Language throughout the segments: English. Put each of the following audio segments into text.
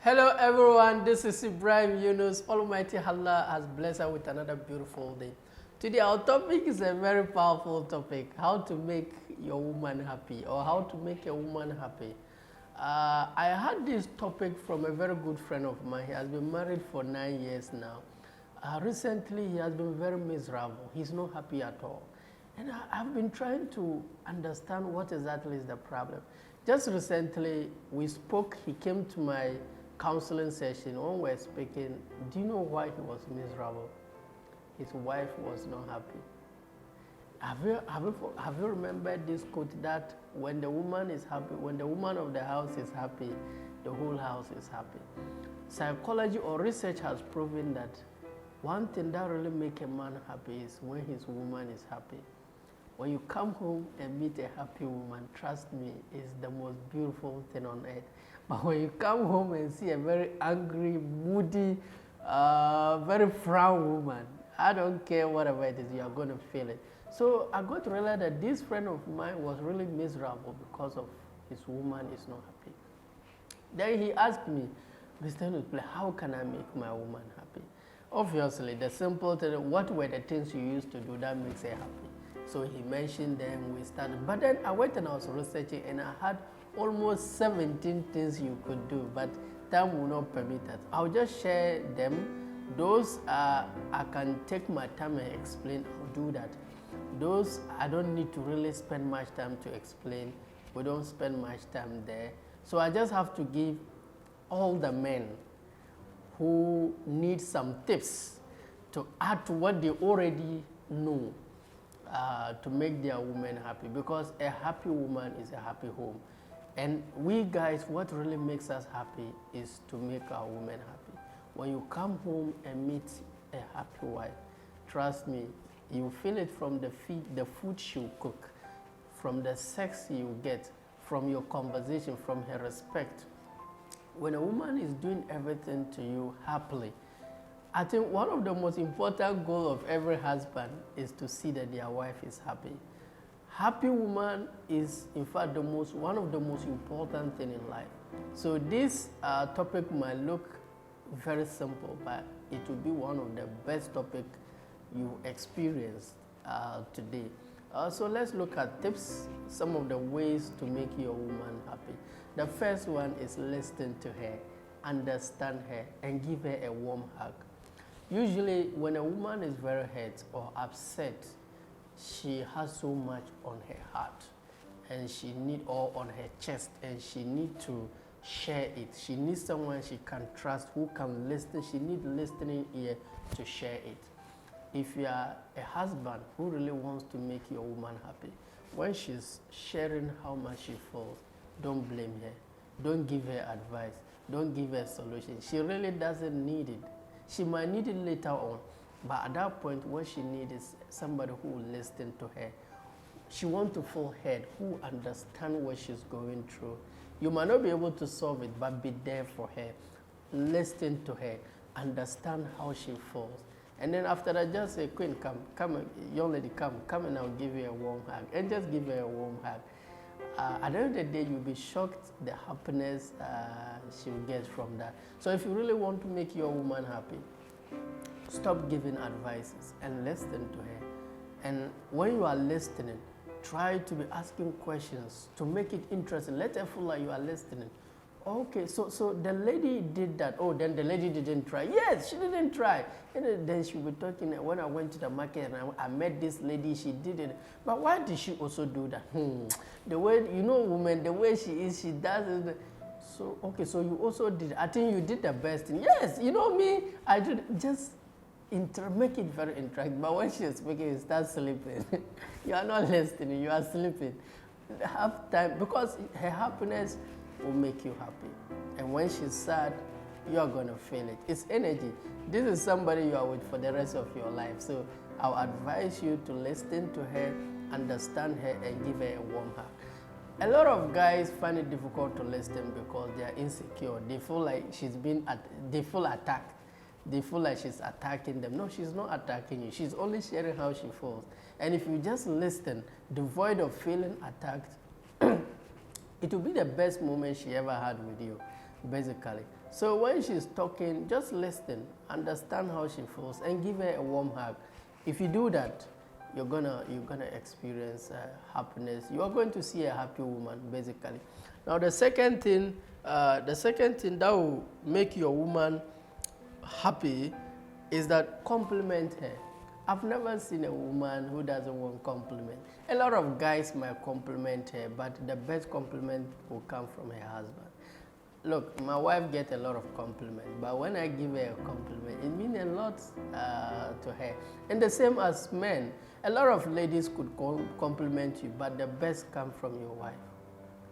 Hello everyone, this is Ibrahim Yunus. Almighty Allah has blessed us with another beautiful day. Today our topic is a very powerful topic, how to make your woman happy or how to make a woman happy. I had this topic from a very good friend of mine. He has been married for 9 years now. Recently he has been very miserable. He's not happy at all. And I've been trying to understand what exactly is the problem. Just recently we spoke, he came to my counseling session. When we were speaking, do you know why he was miserable? His wife was not happy. Have you remembered this quote that when the woman is happy, when the woman of the house is happy, the whole house is happy? Psychology or research has proven that one thing that really makes a man happy is when his woman is happy. When you come home and meet a happy woman, trust me, it's the most beautiful thing on earth. But when you come home and see a very angry, moody, very frown woman, I don't care whatever it is, you are going to feel it. So I got to realize that this friend of mine was really miserable because of his woman is not happy. Then he asked me, Mr. Nutplay, how can I make my woman happy? Obviously, the simple thing, what were the things you used to do that makes her happy? So he mentioned them, we started. But then I went and I was researching and I had almost 17 things you could do, but time will not permit that. I'll just share them. Those I can take my time and explain, I'll do that. Those I don't need to really spend much time to explain. We don't spend much time there. So I just have to give all the men who need some tips to add to what they already know. To make their woman happy, because a happy woman is a happy home. And we guys, what really makes us happy is to make our woman happy. When you come home and meet a happy wife, trust me, you feel it from the food she'll cook, from the sex you get, from your conversation, from her respect. When a woman is doing everything to you happily, I think one of the most important goals of every husband is to see that their wife is happy. Happy woman is, in fact, one of the most important things in life. So this topic might look very simple, but it will be one of the best topics you experience today. So let's look at tips, some of the ways to make your woman happy. The first one is listen to her, understand her, and give her a warm hug. Usually, when a woman is very hurt or upset, she has so much on her heart, and she needs all on her chest, and she needs to share it. She needs someone she can trust, who can listen. She needs listening ear to share it. If you are a husband who really wants to make your woman happy, when she's sharing how much she feels, don't blame her. Don't give her advice. Don't give her a solution. She really doesn't need it. She might need it later on, but at that point, what she needs is somebody who will listen to her. She wants to feel heard, who understands what she's going through. You might not be able to solve it, but be there for her. Listen to her, understand how she feels. And then after that, just say, Queen, come, young lady, come and I'll give you a warm hug. And just give her a warm hug. At the end of the day, you'll be shocked the happiness she'll get from that. So if you really want to make your woman happy, stop giving advices and listen to her. And when you are listening, try to be asking questions to make it interesting. Let her feel like you are listening. Okay, so the lady did that. Oh, then the lady didn't try. Yes, she didn't try. And then she'll be talking, when I went to the market and I met this lady, she did it. But why did she also do that? The way, woman, the way she is, she does it. So, okay, so you also did. I think you did the best thing. Yes, me, I did. Just make it very interactive. But when she's speaking, you start sleeping. You are not listening, you are sleeping. Have time, because her happiness will make you happy. And when she's sad, you are going to feel it. It's energy. This is somebody you are with for the rest of your life. So I'll advise you to listen to her, understand her, and give her a warm hug. A lot of guys find it difficult to listen because they are insecure. They feel like they feel attacked. They feel like she's attacking them. No, she's not attacking you. She's only sharing how she feels. And if you just listen, devoid of feeling attacked, it will be the best moment she ever had with you, basically. So when she's talking, just listen, understand how she feels, and give her a warm hug. If you do that, you're gonna experience happiness. You are going to see a happy woman, basically. Now, the second thing that will make your woman happy is that compliment her. I've never seen a woman who doesn't want compliment. A lot of guys might compliment her, but the best compliment will come from her husband. Look, my wife gets a lot of compliments, but when I give her a compliment, it means a lot to her. And the same as men, a lot of ladies could compliment you, but the best comes from your wife.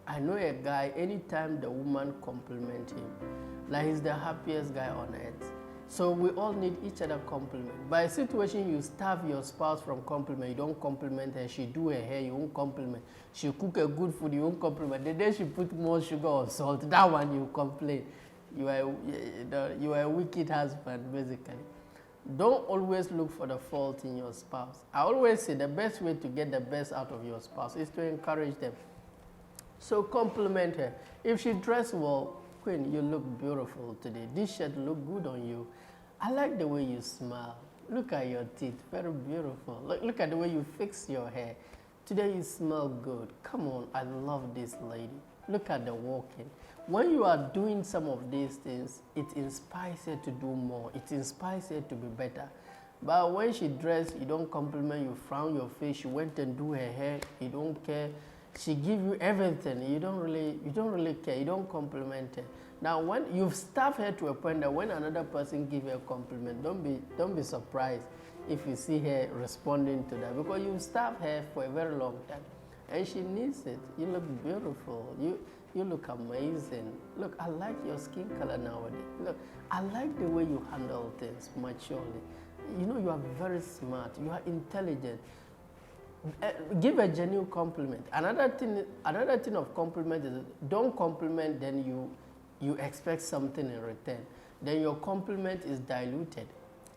I know a guy, anytime the woman compliments him, like he's the happiest guy on earth. So we all need each other compliment. By a situation, you starve your spouse from compliment. You don't compliment her. She do her hair, you won't compliment. She cook a good food, you won't compliment. The day she put more sugar or salt, that one you complain. You are a wicked husband, basically. Don't always look for the fault in your spouse. I always say the best way to get the best out of your spouse is to encourage them. So compliment her. If she dressed well, Queen, you look beautiful today. This shirt look good on you. I like the way you smile. Look at your teeth, very beautiful. Look at the way you fix your hair. Today you smell good. Come on, I love this lady. Look at the walking. When you are doing some of these things, it inspires her to do more. It inspires her to be better. But when she dressed, you don't compliment, you frown your face, she went and do her hair, you don't care. She give you everything. You don't really care. You don't compliment her. Now, when you've starved her to a point that when another person gives her a compliment, don't be surprised if you see her responding to that, because you've starved her for a very long time, and she needs it. You look beautiful. You look amazing. Look, I like your skin color nowadays. Look, I like the way you handle things maturely. You know, you are very smart. You are intelligent. Give a genuine compliment. Another thing of compliment is don't compliment then you expect something in return. Then your compliment is diluted.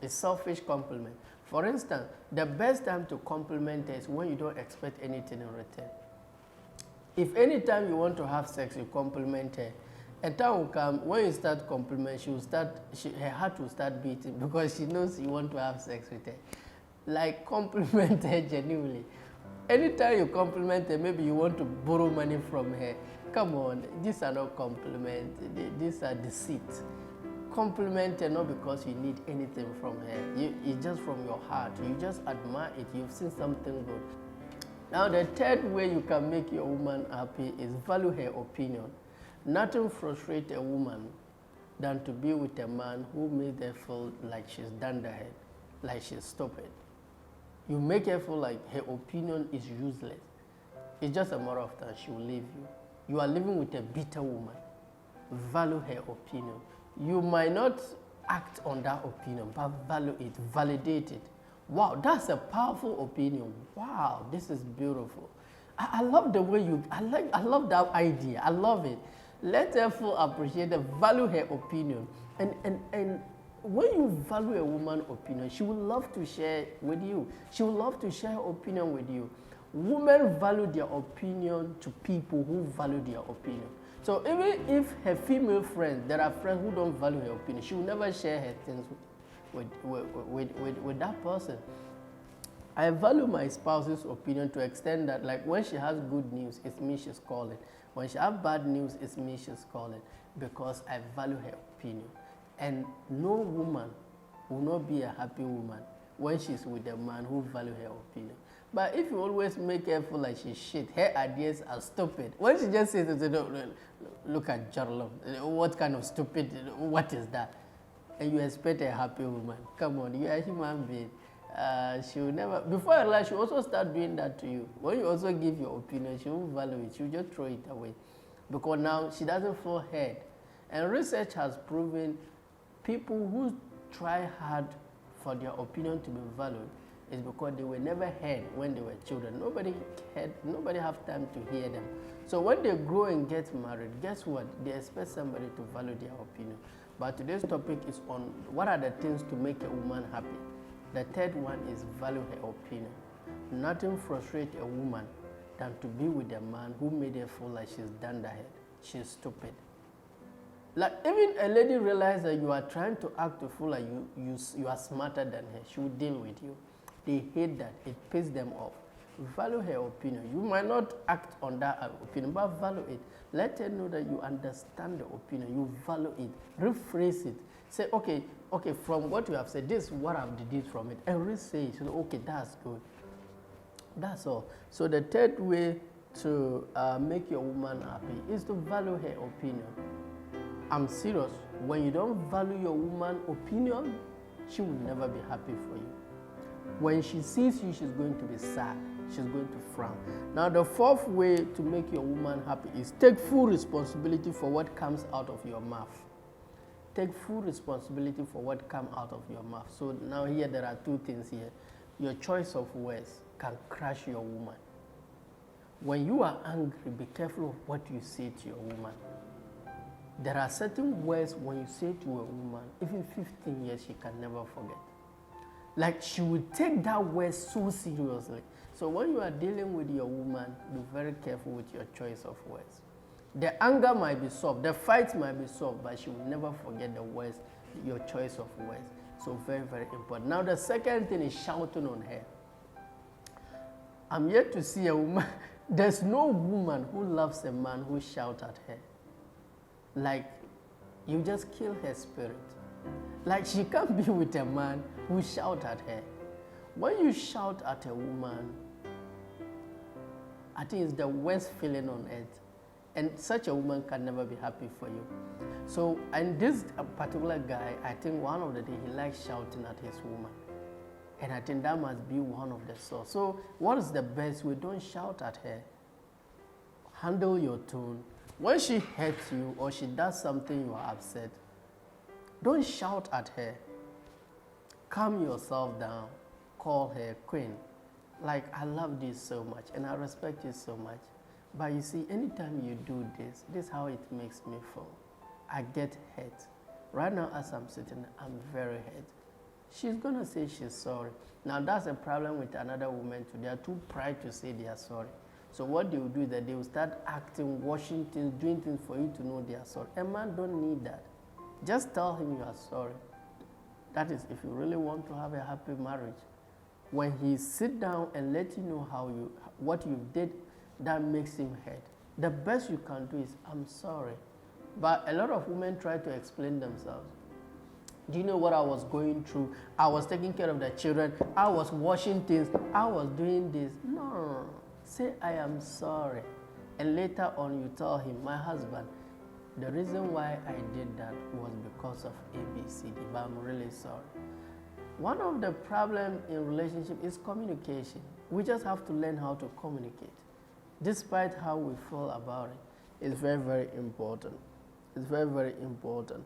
It's selfish compliment. For instance, the best time to compliment is when you don't expect anything in return. If any time you want to have sex, you compliment her, a time will come when you start compliment, her heart will start beating because she knows you want to have sex with her. Like, compliment her genuinely. Anytime you compliment her, maybe you want to borrow money from her. Come on, these are not compliments, these are deceit. Compliment her not because you need anything from her. It's just from your heart. You just admire it. You've seen something good. Now, the third way you can make your woman happy is value her opinion. Nothing frustrates a woman than to be with a man who made her feel like she's dunderhead, like she's stupid. You make her feel like her opinion is useless. It's just a matter of time she will leave you. You are living with a bitter woman. Value her opinion. You might not act on that opinion, but value it, validate it. Wow, that's a powerful opinion. Wow, this is beautiful. I love the way I love that idea. I love it. Let her feel appreciated, value her opinion. And when you value a woman's opinion, she will love to share with you. She will love to share her opinion with you. Women value their opinion to people who value their opinion. So even if her female friends, there are friends who don't value her opinion, she will never share her things with that person. I value my spouse's opinion to extend that, like, when she has good news, it's me she's calling. When she has bad news, it's me she's calling, because I value her opinion. And no woman will not be a happy woman when she's with a man who values her opinion. But if you always make her feel like she's shit, her ideas are stupid. When she just says, look at Jarlum, what kind of stupid, what is that? And you expect a happy woman. Come on, you're a human being. She will never, before her life, she will also start doing that to you. When you also give your opinion, she won't value it. She will just throw it away. Because now she doesn't feel heard. And research has proven people who try hard for their opinion to be valued is because they were never heard when they were children. Nobody have time to hear them. So when they grow and get married, guess what? They expect somebody to value their opinion. But today's topic is on what are the things to make a woman happy. The third one is value her opinion. Nothing frustrates a woman than to be with a man who made her feel like she's dunderhead, she's stupid. Like even a lady realizes that you are trying to act a fool, like you are smarter than her, she will deal with you. They hate that. It pisses them off. Value her opinion. You might not act on that opinion, but value it. Let her know that you understand the opinion. You value it. Rephrase it. Say, okay, from what you have said, this is what I've deduced from it. And re-say it. So, okay, that's good. That's all. So the third way to make your woman happy is to value her opinion. I'm serious. When you don't value your woman's opinion, she will never be happy for you. When she sees you, she's going to be sad. She's going to frown. Now, the fourth way to make your woman happy is take full responsibility for what comes out of your mouth. Take full responsibility for what comes out of your mouth. So now here there are two things here. Your choice of words can crush your woman. When you are angry, be careful of what you say to your woman. There are certain words when you say to a woman, even 15 years, she can never forget. Like she will take that word so seriously. So when you are dealing with your woman, be very careful with your choice of words. The anger might be solved, the fight might be solved, but she will never forget the words, your choice of words. So very, very important. Now the second thing is shouting on her. I'm yet to see a woman. There's no woman who loves a man who shouts at her. Like, you just kill her spirit. Like, she can't be with a man who shouts at her. When you shout at a woman, I think it's the worst feeling on earth. And such a woman can never be happy for you. So, and this particular guy, I think one of the days he likes shouting at his woman. And I think that must be one of the source. So, what is the best way? Don't shout at her. Handle your tone. When she hurts you or she does something you are upset, don't shout at her. Calm yourself down. Call her queen. Like, I love this so much and I respect you so much. But you see, anytime you do this, this is how it makes me feel. I get hurt. Right now, as I'm sitting, I'm very hurt. She's going to say she's sorry. Now, that's a problem with another woman too. They are too proud to say they are sorry. So what they will do is that they will start acting, washing things, doing things for you to know they are sorry. A man don't need that. Just tell him you are sorry. That is, if you really want to have a happy marriage. When he sit down and let you know what you did that makes him hurt, the best you can do is, I'm sorry. But a lot of women try to explain themselves. Do you know what I was going through? I was taking care of the children. I was washing things. I was doing this. No. Say, I am sorry. And later on, you tell him, my husband, the reason why I did that was because of ABCD, but I'm really sorry. One of the problems in relationship is communication. We just have to learn how to communicate. Despite how we feel about it, it's very, very important. It's very, very important.